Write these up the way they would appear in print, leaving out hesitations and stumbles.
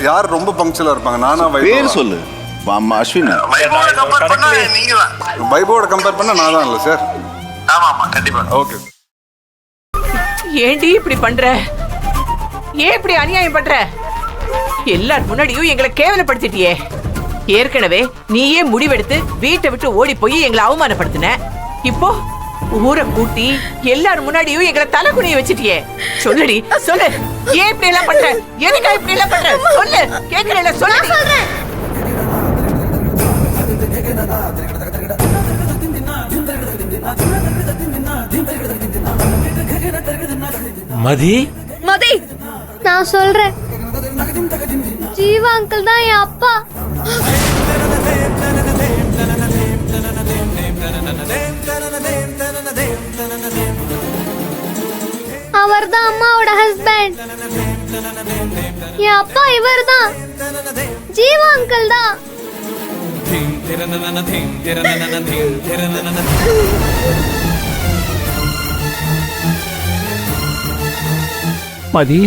யார் ரொம்ப பங்க்சுவலா இருப்பாங்க? நானா பேர் சொல்லு. அம்மா அஸ்வின். வைபோட கம்பேர் பண்ணா நான் தான் இல்ல சார். ஆமா கண்டிப்பா. ஓகே. ஏண்டி இப்படி பண்ற? ஏன் இப்படி அநியாயம் பண்ற? எல்லார் முன்னாடியும் எங்களை கேவலப்படுத்திட்டியே. ஏற்கனவே நீயே முடிவெடுத்து வீட்டை விட்டு ஓடி போய் எங்களை அவமானப்படுத்தின. இப்போ ஊரை கூட்டி எல்லாரும் முன்னாடியும் எங்களை தலை குனிய வச்சிட்டியே. சொல்லுடி, சொல்லு. ஏன் இப்படி எல்லாம் பண்ற? எதுக்கா இப்படி எல்லாம் பண்ற? சொல்லு. கேக்குறேன்ல, சொல்லு. மதி மதி, நான் சொல்றேன். ஜீவா அங்கிள் தான் என் அப்பா. அவர் தான் அம்மாவோட ஹஸ்பண்ட். என் அப்பா இவர் தான், ஜீவா அங்கிள் தான். மதி,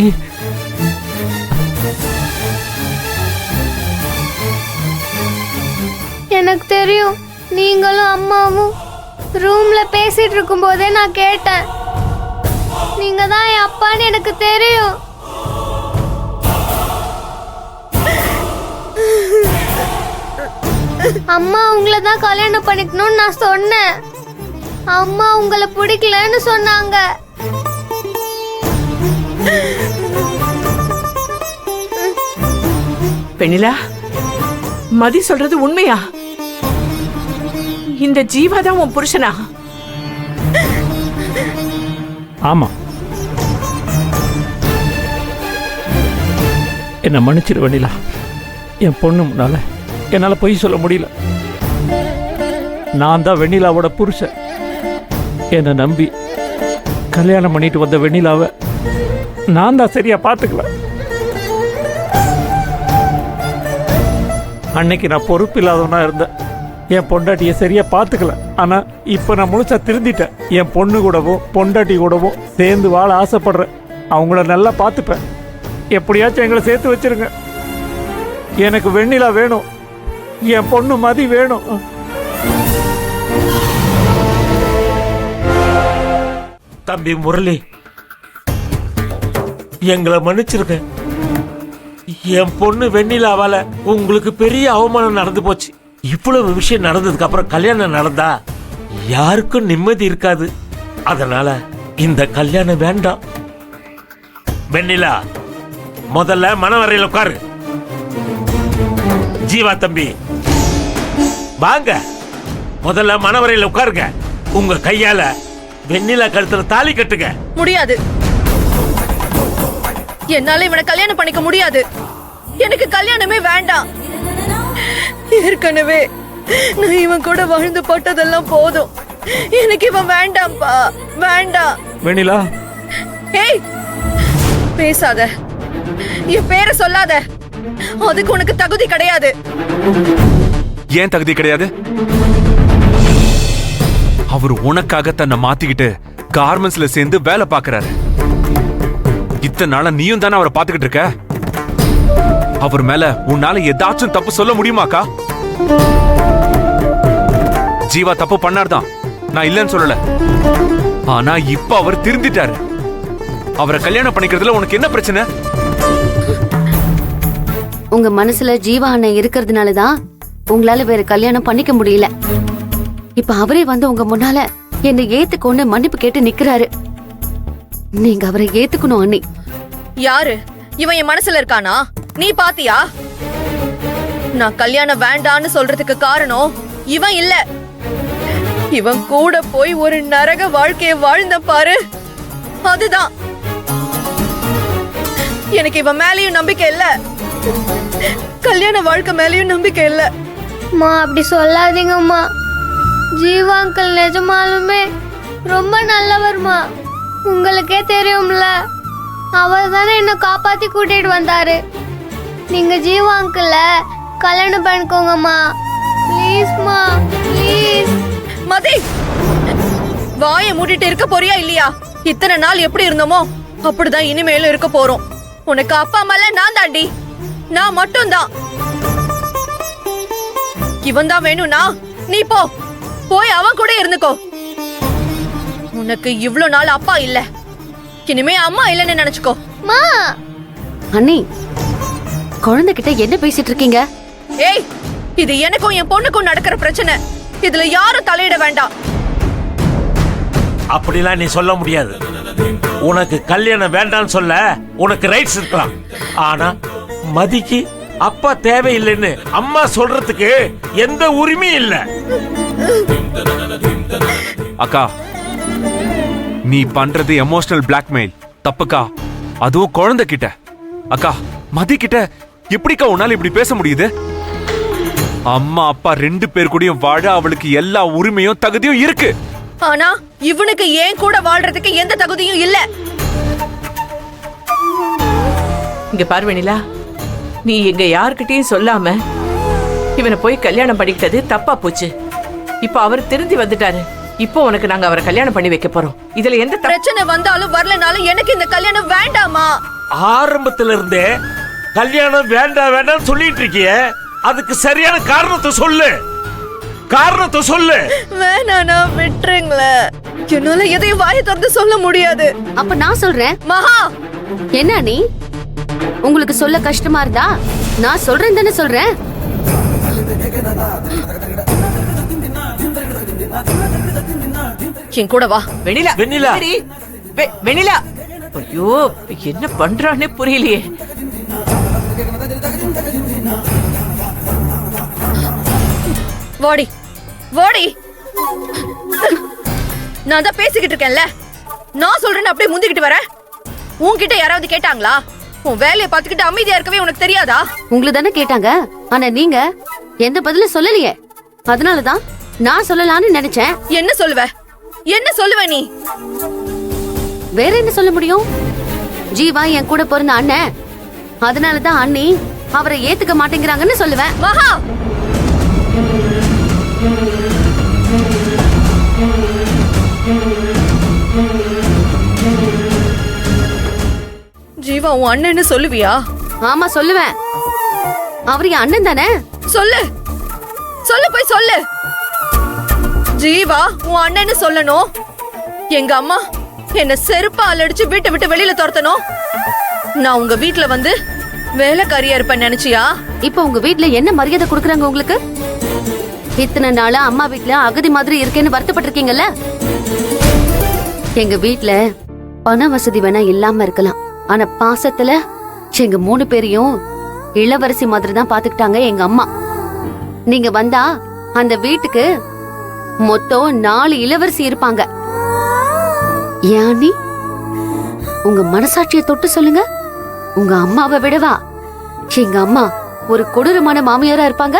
எனக்கு தெரியும். நீங்களும் அம்மாவும் ரூம்ல பேசிட்டு இருக்கும் போதே நான் கேட்டேன். நீங்க தான் என் அப்பான்னு எனக்கு தெரியும். அம்மா உங்களை தான் கல்யாணம் பண்ணிக்கணும்னு நான் சொன்னேன். அம்மா உங்களை பிடிக்கலன்னு சொன்னாங்க. பெண்ணிலா, மதி சொல்றது உண்மையா? இந்த ஜீவா தான் உன் புருஷனா? ஆமா. என்ன மன்னிச்சிரு வெண்ணிலா. என் பொண்ணு முன்னால என்னால பொய் சொல்ல முடியல. நான் தான் வெண்ணிலாவோட புருஷன். என்னை நம்பி கல்யாணம் பண்ணிட்டு வந்த வெண்ணிலாவை நான் தான் சரியா பார்த்துக்கல. அன்னைக்கு நான் பொறுப்பு இல்லாதவனா இருந்தேன். என் பொண்டாட்டியை சரியா பார்த்துக்கல. ஆனா இப்ப நான் முழுசா திருந்திட்டேன். என் பொண்ணு கூடவும் பொண்டாட்டி கூடவும் சேர்ந்து வாழ ஆசைப்படுறேன். அவங்கள நல்லா பார்த்துப்பேன். எப்படியாச்சும் எங்களை சேர்த்து வச்சிருங்க. எனக்கு வெண்ணிலா வேணும். என் பொண்ணு மதி வேணும். தம்பி முரளி, எங்களை மன்னிச்சிருக்க. என் பொண்ணு வெண்ணிலாவால உங்களுக்கு பெரிய அவமானம் நடந்து போச்சு. இவ்வளவு விஷயம் நடந்ததுக்கு அப்புறம் கல்யாணம் நடந்தா யாருக்கும் நிம்மதி இருக்காது. அதனால இந்த கல்யாணம் வேண்டாம். வெண்ணிலா, முதல்ல மனவரையில் உட்காரு. ஜீவா தம்பி வாங்க, முதல்ல மனவரையில் உட்காருங்க. உங்க கையால வெண்ணிலா கழுத்துல தாலி கட்டுங்க. முடியாது. என்னால இவனை கல்யாணம் பண்ணிக்க முடியாது. எனக்கு கல்யாணமே வேண்டாம். ஏற்கனவே நான் இவன் கூட வாழ்ந்து போட்டதெல்லாம் போதும். எனக்கு இவன் வேண்டாம்ப்பா, வேண்டாம். வெண்ணிலா, ஏய், பேசாத. என் பேரை சொல்லாத. அதுக்கு உனக்கு தகுதி கிடையாது. ஏன் தகுதி கிடையாது? அவர் உனக்காக தன்னை மாத்திக்கிட்டு கார்மெண்ட்ஸ்ல சேர்ந்து வேலை பாக்குறாரு. இத்தனை நாளா நீயும் தானே அவரை பாத்துக்கிட்டு இருக்க. அவர் மேல உன்னால ஏதாச்சும் தப்பு சொல்ல முடியுமாக்கா? ஜீவா தப்பு பண்ணார்தான், நான் இல்லைன்னு சொல்லல. ஆனா இப்ப அவர் திருந்திட்டாரு. அவரை கல்யாணம் பண்ணிக்கிறதுல உனக்கு என்ன பிரச்சனை? உங்க மனசுல ஜீவா அண்ணன் இருக்கிறதுனாலதான் உங்களால வேற கல்யாணம் பண்ணிக்க முடியல. இப்ப அவரே வந்து உங்க முன்னால என்னை ஏத்துக்கொண்டு மன்னிப்பு கேட்டு நிக்கிறாரு. நீங்க அவரை ஏத்துக்கணும் அண்ணி. யாரு இவன்? என் மனசுல இருக்கானா? நீ பாத்தியா? நான் கல்யாணம் வேண்டான்னு சொல்றதுக்கு காரணம் இவன் இல்ல. இவன் கூட போய் ஒரு நரக வாழ்க்கைய வாழ்ந்த பாரு, அதுதான். எனக்கு இவன் மேலயும் நம்பிக்கை இல்ல, கல்யாண வாழ்க்கை மேலயும் நம்பிக்கை இல்ல. அம்மா அப்படி சொல்லாதீங்கம்மா. ஜீவா அங்கிள் நிஜமாலுமே ரொம்ப நல்லவர்மா. உங்களுக்கே தெரியும்ல, அவர் தானே என்ன காப்பாத்தி கூட்டிட்டு வந்தாரு. நீங்க ஜீவா அங்கிள கல்யாணம் பண்ணிக்கோங்கம்மா, ப்ளீஸ்மா, ப்ளீஸ். மதி, வாயை மூடிட்டு இருக்க போறியா இல்லையா? இத்தனை நாள் எப்படி இருந்தோமோ அப்படிதான் இனிமேலும் இருக்க போறோம். உனக்கு அப்பா அம்மா நான் தாண்டி. நான் மட்டும்தான். இவன் தான் வேணும்னா நீ போ, போய் அவன் கூட இருந்துக்கோ. உனக்கு இவ்ளோ நாள் அப்பா இல்ல, இனிமே அம்மா இல்லன்னு நினைச்சுக்கோ. மா அண்ணி குழந்தைகிட்ட என்ன பேசிட்டு இருக்கீங்க? ஏய், இது எனக்கும் என் பொண்ணுக்கும் நடக்கிற பிரச்சனை. இதுல யாரும் தலையிட வேண்டாம். அப்படிலாம் நீ சொல்ல முடியாது. உனக்கு கல்யாணம் வேண்டாம்னு சொல்ல உனக்கு ரைட்ஸ் இருக்கலாம். ஆனா மதிக்கு அப்பா தேவையில்லைன்னு அம்மா சொல்றதுக்கு எந்த உரிமையும் இல்ல. அக்கா, நீ பண்றது எமோஷனல் பிளாக்மெயில் தப்புக்கா. அதுவும் குழந்தை கிட்ட. அக்கா, மதி கிட்ட எப்படிக்கா உன்னால இப்படி பேச முடியுது? அம்மா அப்பா 2 பேர் கூடயும் வாழ அவளுக்கு எல்லா உரிமையும் தகுதியும் இருக்கு. ஆனா இவனுக்கு ஏன் கூட வாழ்றதுக்கு எந்த தகுதியும் இல்ல. இங்க பாரு வெண்ணிலா, நீ எங்க யார்கிட்டயும் சொல்லாம இவனை போய் கல்யாணம் பண்ணிக்கிட்டது தப்பா போச்சு. இப்ப அவர் திருந்தி வந்துட்டாரு. இப்போ உனக்கு நாங்க அவரை கல்யாணம் பண்ணி வைக்க போறோம். இதுல எந்த பிரச்சனை வந்தாலும் வரலனாலும் எனக்கு இந்த கல்யாணம் வேண்டாமா? ஆரம்பத்துல இருந்தே கல்யாணம் வேண்டாம் வேண்டாம் சொல்லிட்டு இருக்கியே, அதுக்கு சரியான காரணத்தை சொல்லு. காரணத்தை சொல்லு. வேணானா விட்டுருங்களே. என்னால எதையும் வாயை திறந்து சொல்ல முடியாது. அப்ப நான் சொல்றேன். மகா, என்ன நீ உங்களுக்கு சொல்ல கஷ்டமா இருந்தா நான் சொல்றேன் தானே சொல்றேன். என் கூட வா. வெண்ணிலா வெண்ணிலா. சரி, வெண்ணிலா. ஐயோ, என்ன பண்றானே புரியலையே. வாடி வாடி. நான் தான் பேசிக்கிட்டு இருக்கேன்ல, நான் சொல்றேன்னு அப்படியே முந்திக்கிட்டு வர. உன்கிட்ட யாராவது கேட்டாங்களா? உன் வேலையை பார்த்துக்கிட்டு அமைதியா இருக்கவே உனக்கு தெரியாதா? உங்களுக்கு தானே கேட்டாங்க. ஆனா நீங்க எந்த பதிலும் சொல்லலையே. அதனாலதான் நான் சொல்லலாம்னு நினைச்சேன். என்ன சொல்லுவ? என்ன சொல்லுவ நீ? வேற என்ன சொல்ல முடியும்? ஜீவா என் கூட பிறந்த அண்ணன், அதனாலதான் அண்ணி அவரை ஏத்துக்க மாட்டேங்கிறாங்கன்னு சொல்லுவேன். மகா, ஜீவா உன் அண்ணன்னு சொல்லுவியா? ஆமா சொல்லுவேன். அவர் என் அண்ணன் தானே. சொல்லு சொல்லு, போய் சொல்லு. ஜீவா உன் அண்ணன்னு சொல்லணும். எங்க அம்மா என்ன செருப்பால் அடிச்சு வீட்டை விட்டு வெளியில துரத்தணும். நான் உங்க வீட்டுல வந்து வேலைக்காரியா இருப்பேன் நினைச்சியா? இப்ப உங்க வீட்ல என்ன மரியாதை கொடுக்கறாங்க உங்களுக்கு? இத்தனை நாளா அம்மா வீட்ல அகதி மாதிரி இருக்கேன்னு வருத்தப்பட்டிருக்கீங்கல்ல. எங்க வீட்ல பண வசதி வேணா இல்லாம இருக்கலாம், ஆனா பாசத்துல எங்க 3 பேரையும் இளவரசி மாதிரி தான் பாத்துக்கிட்டாங்க எங்க அம்மா. நீங்க வந்தா அந்த வீட்டுக்கு மொத்தம் 4 இளவரசி இருப்பாங்க. யானி, உங்க மனசாட்சியை தொட்டு சொல்லுங்க, உங்க அம்மாவை விடவா எங்க அம்மா ஒரு கொடூரமான மாமியாரா இருப்பாங்க?